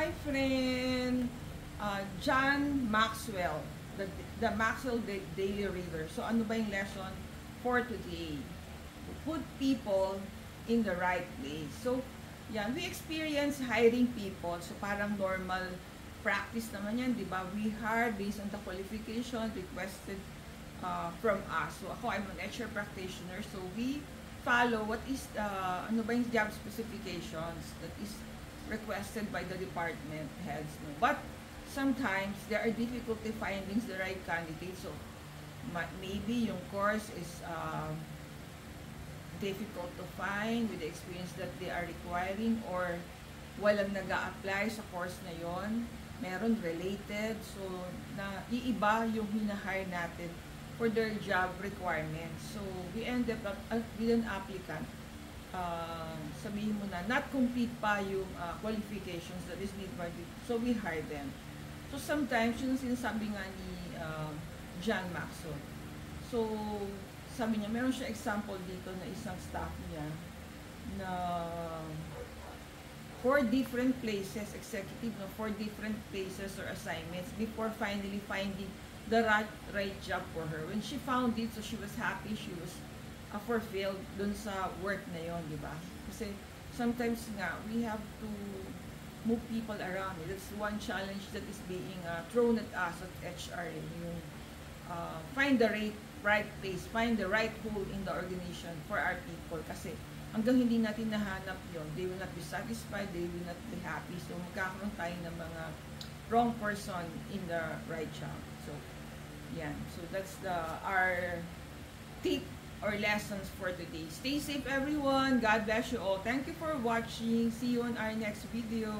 my friend John Maxwell, the Maxwell Daily Reader. So ano ba yung lesson for today? Put people in the right place. So yan, we experience hiring people. So parang normal practice naman yan, di ba? We hire based on the qualification requested from us. So ako, I'm an HR practitioner. So we follow what is ano ba yung job specifications that is requested by the department heads. No? But sometimes there are difficulty finding the right candidate. So maybe yung course is difficult to find with the experience that they are requiring, or walang nag-a-apply sa course na yon, meron related, so na iiba yung hinahire natin for their job requirements. So we end up with an applicant, sabihin mo na not complete pa yung qualifications that is needed, so we hire them. So sometimes yung sinasabi nga ni John Maxwell, so sabi niya, meron siya example dito na isang staff niya na 4 different places, executive, no, 4 different places or assignments before finally finding the right job for her. When she found it, so she was happy, she was fulfilled dun sa work na yon, di ba? Kasi sometimes nga, we have to move people around. That's one challenge that is being thrown at us at HR. Yung find the right place, find the right hole in the organization for our people. Kasi hanggang hindi natin nahanap yon, they will not be satisfied, they will not be happy. So magkakaroon tayo ng mga wrong person in the right job. So, yan. So that's our tip or lessons for today. Stay safe everyone. God bless you all. Thank you for watching. See you on our next video.